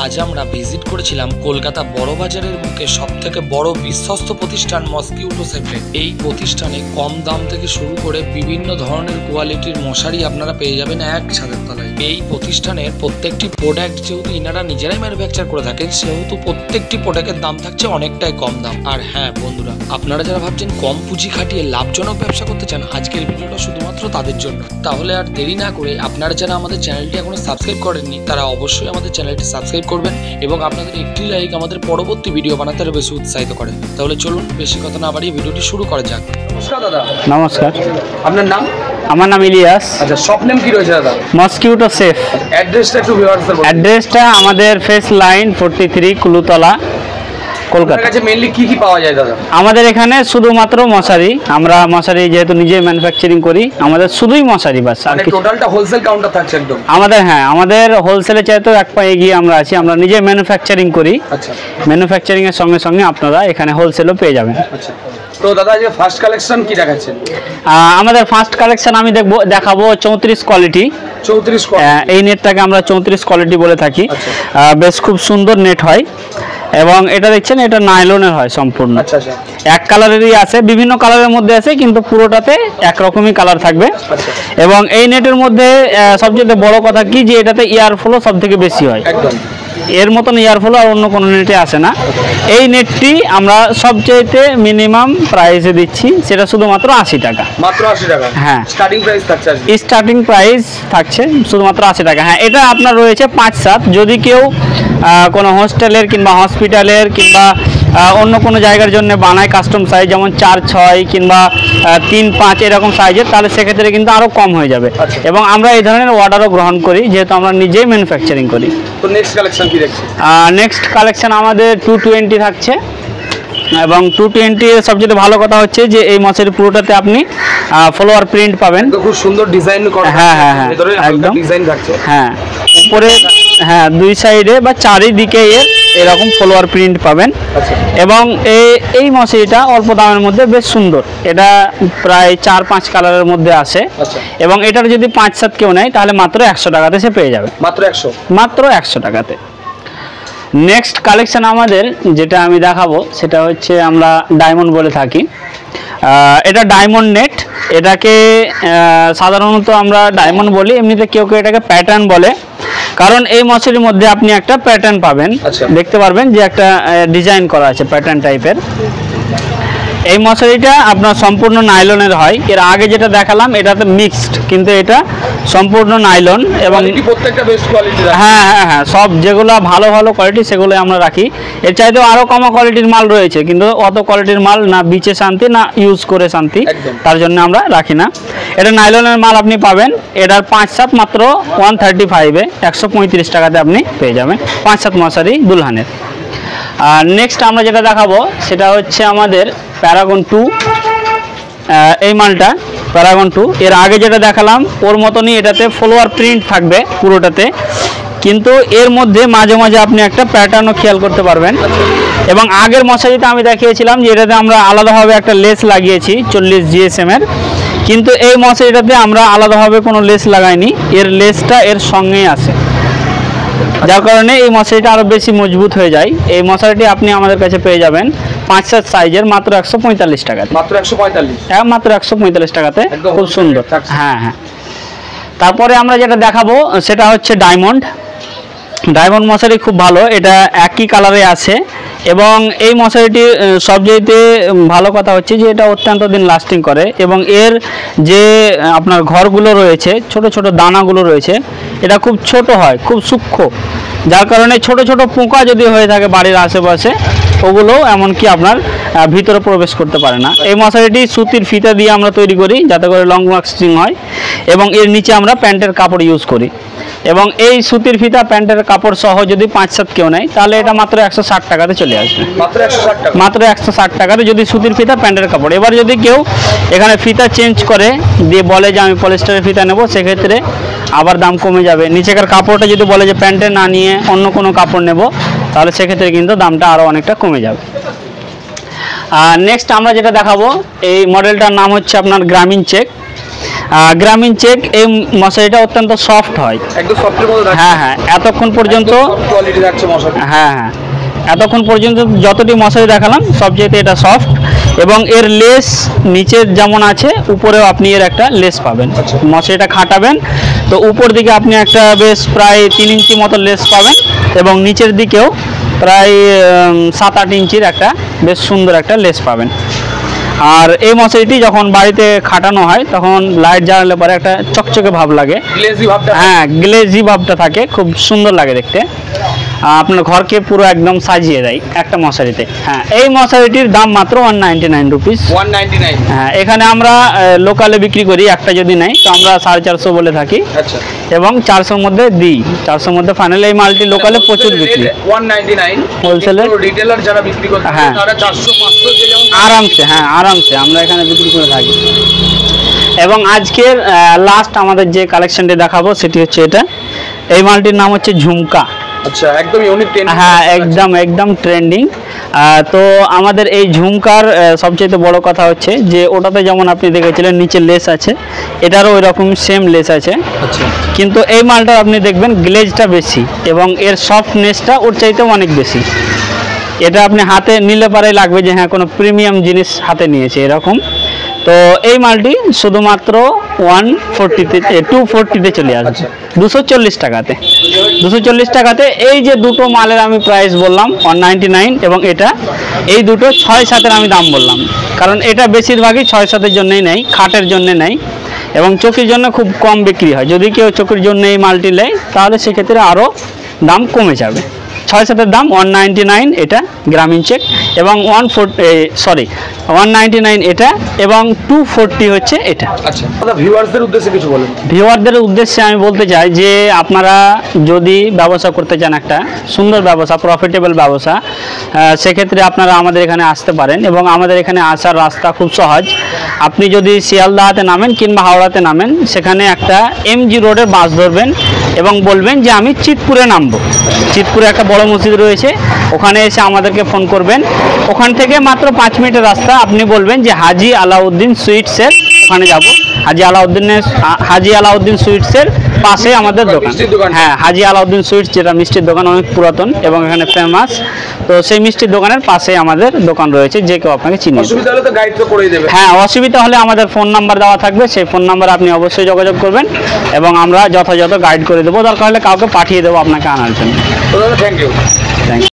আজ আমরা ভিজিট করেছিলাম কলকাতা বড় বাজারের বুকে সবথেকে বড় বিশ্বস্ত প্রতিষ্ঠান মসকিউটো সেফে। এই প্রতিষ্ঠানে কম দাম থেকে শুরু করে বিভিন্ন ধরনের কোয়ালিটির মশারি আপনারা পেয়ে যাবেন এক ছাদের তলায়। এই প্রতিষ্ঠানের প্রত্যেকটি প্রোডাক্ট যেহেতু ইনারা নিজেরাই ম্যানুফ্যাকচার করে থাকেন, সেহেতু প্রত্যেকটি প্রোডাক্টের দাম থাকছে অনেকটাই কম দাম। আর হ্যাঁ বন্ধুরা, আপনারা যারা ভাবছেন কম পুঁজি খাটিয়ে লাভজনক ব্যবসা করতে চান, আজকের ভিডিওটা শুধুমাত্র তাদের জন্য। তাহলে আর দেরি না করে আপনারা যারা আমাদের চ্যানেলটি এখনো সাবস্ক্রাইব করেননি, তারা অবশ্যই আমাদের চ্যানেলটি সাবস্ক্রাইব করবেন এবং আপনাদের একটি লাইক আমাদের পরবর্তী ভিডিও বানাতে আরো বেশি উৎসাহিত করে। তাহলে চলুন বেশি কথা না বাড়িয়ে ভিডিওটি শুরু করা যাক। নমস্কার দাদা। নমস্কার। আপনার নাম? আমার নাম ইলিয়াস। আচ্ছা, শপ নেম কি রয়েছে দাদা? Mosquito safe. অ্যাড্রেসটা একটু ভিউয়ার্সদের বলুন। অ্যাড্রেসটা আমাদের ফেস লাইন 43 কুলুতলা, কলকাতা। কাছে মেইনলি কি কি পাওয়া যায় দাদা? আমাদের এখানে শুধুমাত্র মশারি। আমরা মশারি যেহেতু নিজে ম্যানুফ্যাকচারিং করি, আমাদের শুধুই মশারি বাস। আর কি টোটালটা হোলসেল কাউন্টার থাকছে একদম? আমাদের হোলসেলে চাইতেও এক পা এগিয়ে আমরা আছি। আমরা নিজে ম্যানুফ্যাকচারিং করি। আচ্ছা, ম্যানুফ্যাকচারিং এর সঙ্গে সঙ্গে আপনারা এখানে হোলসেলও পেয়ে যাবেন। আচ্ছা, তো দাদা যে ফার্স্ট কালেকশন কি দেখাচ্ছেন? আমাদের ফার্স্ট কালেকশন আমি দেখাবো 34 কোয়ালিটি। 34 কোয়ালিটি। এই নেটটাকে আমরা 34 কোয়ালিটি বলে থাকি। বেশ খুব সুন্দর নেট হয় এবং এটা দেখছেন এটা নাইলনের হয় সম্পূর্ণ। আচ্ছা আচ্ছা, এক কালারেরই আছে, বিভিন্ন কালারের মধ্যে আছে, কিন্তু পুরোটাতে একরকমই কালার থাকবে। আচ্ছা, এবং এই নেটের মধ্যে সবচেয়ে বড় কথা কি যে এটাতে ইয়ার ফ্লো সব থেকে বেশি হয়। একদম এর মতন ইয়ার ফ্লো আর অন্য কোনো নেটে আসে না। এই নেটটি আমরা সবচেয়ে মিনিমাম প্রাইসে দিচ্ছি, সেটা শুধুমাত্র 80 টাকা। মাত্র 80 টাকা? হ্যাঁ, স্টার্টিং প্রাইস থাকছে। স্টার্টিং প্রাইস থাকছে শুধুমাত্র 80 টাকা। হ্যাঁ, এটা আপনার রয়েছে 5-7। যদি কেউ কোনো হোস্টেলের কিংবা হসপিটালের কিংবা অন্য কোনো জায়গার জন্য বানায় কাস্টম সাইজ, যেমন 4-6 কিংবা 3-5 এরকম সাইজের, তাহলে সেক্ষেত্রে কিন্তু আরও কম হয়ে যাবে। এবং আমরা এই ধরনের অর্ডারও গ্রহণ করি, যেহেতু আমরা নিজেই ম্যানুফ্যাকচারিং করি। তো নেক্সট কালেকশন কি দেখছি? নেক্সট কালেকশন আমাদের 220 থাকছে। এবং 220 এর সবচেয়ে ভালো কথা হচ্ছে যে এই মশারি পুরোটাতে আপনি ফলোয়ার প্রিন্ট পাবেন। খুব সুন্দর ডিজাইন করা। হ্যাঁ হ্যাঁ হ্যাঁ, একদম ডিজাইন থাকছে। হ্যাঁ, উপরে হ্যাঁ দুই সাইডে বা চারিদিকে এরকম ফলোয়ার প্রিন্ট পাবেন। এবং এই মশারিটা অল্প দামের মধ্যে বেশ সুন্দর। এটা প্রায় 4-5 কালারের মধ্যে আসে। এবং এটার যদি 5-7 কেউ নেয়, তাহলে মাত্র 100 টাকাতে সে পেয়ে যাবে। মাত্র 100 টাকাতে। নেক্সট কালেকশন আমাদের যেটা আমি দেখাবো সেটা হচ্ছে আমরা ডায়মন্ড বলে থাকি। এটা ডায়মন্ড নেট। এটাকে সাধারণত আমরা ডায়মন্ড বলি, এমনিতে কেউ কেউ এটাকে প্যাটার্ন বলে। কারণ এই মশারির মধ্যে আপনি একটা প্যাটার্ন পাবেন, দেখতে পারবেন যে একটা ডিজাইন করা আছে প্যাটার্ন টাইপের। এই মশারিটা আপনার সম্পূর্ণ নাইলনের হয়। এর আগে যেটা দেখালাম এটাতে মিক্সড, কিন্তু এটা সম্পূর্ণ নাইলন। এবং প্রত্যেকটা বেস্ট কোয়ালিটি। হ্যাঁ হ্যাঁ হ্যাঁ, সব যেগুলো ভালো ভালো কোয়ালিটি সেগুলো আমরা রাখি। এর চাইতেও আরও কম কোয়ালিটির মাল রয়েছে, কিন্তু অত কোয়ালিটির মাল না বিচে শান্তি না ইউজ করে শান্তি, তার জন্য আমরা রাখি না। এটা নাইলনের মাল আপনি পাবেন। এটার 5-7 মাত্র 135-এ 135 টাকাতে আপনি পেয়ে যাবেন 5-7 মশারি দুলহানের। আর নেক্সট আমরা যেটা দেখাবো সেটা হচ্ছে আমাদের প্যারাগন 2। এই মালটা প্যারাগন 2। এর আগে যেটা দেখালাম ওর মতনই এটাতে ফলোয়ার প্রিন্ট থাকবে পুরোটাতে, কিন্তু এর মধ্যে মাঝে মাঝে আপনি একটা প্যাটার্নও খেয়াল করতে পারবেন। এবং আগের মশারিতে আমি দেখিয়েছিলাম যে এটাতে আমরা আলাদাভাবে একটা লেস লাগিয়েছি 40 GSM এর, কিন্তু এই মশারিটাতে আমরা আলাদাভাবে কোনো লেস লাগাইনি। এর লেসটা এর সঙ্গেই আসে, যার কারণে এই মশারিটা আরও বেশি মজবুত হয়ে যায়। এই মশারিটি আপনি আমাদের কাছে পেয়ে যাবেন 5-7 সাইজের মাত্র 145 টাকাতে। মাত্র 145? হ্যাঁ, মাত্র 145 টাকাতে। খুব সুন্দর। হ্যাঁ হ্যাঁ। তারপরে আমরা যেটা দেখাবো সেটা হচ্ছে ডায়মন্ড। ডায়মন্ড মশারি খুব ভালো, এটা একই কালারে আছে। এবং এই মশারিটি সবচেয়ে ভালো কথা হচ্ছে যে এটা অত্যন্ত দিন লাস্টিং করে। এবং এর যে আপনার ঘরগুলো রয়েছে, ছোট ছোট দানাগুলো রয়েছে, এটা খুব ছোট হয়, খুব সূক্ষ্ম, যার কারণে ছোট ছোট পোকা যদি হয়ে থাকে বাড়ির আশেপাশে, ওগুলো এমনকি আপনার ভিতরে প্রবেশ করতে পারে না। এই মশারিটি সুতির ফিতা দিয়ে আমরা তৈরি করি যাতে করে লং লাস্টিং হয়। এবং এর নিচে আমরা প্যান্টের কাপড় ইউজ করি। এবং এই সুতির ফিতা প্যান্টের কাপড় সহ যদি 5-7 কেউ নেয়, তাহলে এটা মাত্র 160 টাকাতে চলে আসবে। মাত্র 160 টাকাতে যদি সুতির ফিতা প্যান্টের কাপড়। এবার যদি কেউ এখানে ফিতা চেঞ্জ করে দিয়ে বলে যে আমি পলিস্টারের ফিতা নেব, সেক্ষেত্রে আবার দাম কমে যাবে। নিচেকার কাপড়টা যদি বলে যে প্যান্টে না নিয়ে অন্য কোনো কাপড় নেব, তাহলে সেক্ষেত্রে কিন্তু দামটা আরও অনেকটা কমে যাবে। নেক্সট আমরা যেটা দেখাবো এই মডেলটার নাম হচ্ছে আপনার গ্রামীণ চেক। গ্রামীণ চেক এই মশারিটা অত্যন্ত সফট হয়, একদম সফটের মতো থাকছে। হ্যাঁ এতক্ষণ পর্যন্ত কোয়ালিটি থাকছে মশারি। হ্যাঁ এতক্ষণ পর্যন্ত যতটি মশারি দেখালাম সবচেয়ে এটা সফট, এবং এর লেস নিচের যেমন আছে উপরেও আপনি এর একটা লেস পাবেন। মশারিটা খাটাবেন তো উপর দিকে আপনি একটা বেশ প্রায় 3 ইঞ্চি মতো লেস পাবেন, এবং নিচের দিকেও প্রায় 7-8 ইঞ্চির একটা বেশ সুন্দর একটা লেস পাবেন। আর এই মশারিটি যখন বাড়িতে খাটানো হয় তখন লাইট জ্বালালে পরে একটা চকচকে ভাব লাগে, গ্লেজি ভাবটা। হ্যাঁ গ্লেজি ভাবটা থাকে, খুব সুন্দর লাগে দেখতে। আপনার ঘরকে পুরো একদম সাজিয়ে দেয় একটা মশারিতে। হ্যাঁ এই মশারিটির দাম মাত্র 199 রুপিস। 199। হ্যাঁ এখানে আমরা লোকালে বিক্রি করি, একটা যদি নেই তো আমরা 450 বলে থাকি, আচ্ছা, এবং 400-র মধ্যে দিই, 400-র মধ্যে ফাইনাল। এই মালটি লোকালে প্রচুর বিক্রি, 199 হোলসেলার রিটেলার যারা বিক্রি করতে হ্যাঁ তারা 400-500 যে যেমন আরামসে, হ্যাঁ আরামসে আমরা এখানে বিক্রি করে থাকি। এবং আজকের লাস্ট আমাদের যে কালেকশনটি দেখাবো সেটি হচ্ছে এটা, এই মালটির নাম হচ্ছে ঝুমকা। আচ্ছা, একদম ইউনিক ট্রেন্ডিং। হ্যাঁ একদম ট্রেন্ডিং। তো আমাদের এই ঝুমকার সবচেয়ে বড় কথা হচ্ছে যে ওটাতে যেমন আপনি দেখেছিলেন নিচে লেস আছে, এটারও ওই রকম সেম লেস আছে। আচ্ছা, কিন্তু এই মালটার আপনি দেখবেন গ্লেজটা বেশি এবং এর সফটনেসটা ওর চাইতেও অনেক বেশি। এটা আপনি হাতে নিলে পারে লাগবে যে হ্যাঁ কোনো প্রিমিয়াম জিনিস হাতে নিয়েছে এরকম। তো এই মালটি শুধুমাত্র 240-তে চলে আসবে, 240 টাকাতে। 240 টাকাতে এই যে দুটো মালের আমি প্রাইস বললাম 199, এবং এটা এই দুটো 6-7-এর আমি দাম বললাম, কারণ এটা বেশিরভাগই 6-7-এর জন্যই নেই, খাটের জন্য নেই, এবং চোখের জন্য খুব কম বিক্রি হয়। যদি কেউ চোখের জন্য এই মালটি নেয় তাহলে সেক্ষেত্রে আরও দাম কমে যাবে। 6-7-এর দাম 199 এটা গ্রামীণ চেক, এবং 199 এটা, এবং 240 হচ্ছে এটা। আচ্ছা, ভিউয়ারদের উদ্দেশ্যে কিছু বলেন। ভিউয়ারদের উদ্দেশ্যে আমি বলতে চাই যে আপনারা যদি ব্যবসা করতে চান, একটা সুন্দর ব্যবসা, প্রফিটেবল ব্যবসা, সেক্ষেত্রে আপনারা আমাদের এখানে আসতে পারেন, এবং আমাদের এখানে আসার রাস্তা খুব সহজ। আপনি যদি শিয়ালদাহাতে নামেন কিংবা হাওড়াতে নামেন, সেখানে একটা MG রোডে বাস ধরবেন এবং বলবেন যে আমি চিতপুরে নামবো। চিতপুরে একটা বড় মসজিদ রয়েছে, ওখানে এসে আমাদেরকে ফোন করবেন। ওখান থেকে মাত্র 5 মিনিটের রাস্তা। আপনি বলবেন যে হাজি আলাউদ্দিন সুইটসের ওখানে যাব। হাজি আলাউদ্দিন সুইটসের পাশে আমাদের দোকান। হ্যাঁ, হাজি আলাউদ্দিন সুইটস, যেটা মিষ্টির দোকান, অনেক পুরাতন এবং এখানে ফেমাস। তো সেই মিষ্টির দোকানের পাশে আমাদের দোকান রয়েছে, যে কেউ আপনাকে চিনি। অসুবিধা হলে তো গাইড তো করেই দেবে। হ্যাঁ, অসুবিধা হলে আমাদের ফোন নাম্বার দেওয়া থাকবে, সেই ফোন নাম্বারে আপনি অবশ্যই যোগাযোগ করবেন এবং আমরা যথাযথ গাইড করে দেবো। দরকার হলে কাউকে পাঠিয়ে দেবো আপনাকে আনার জন্য। Thank you. Thank you.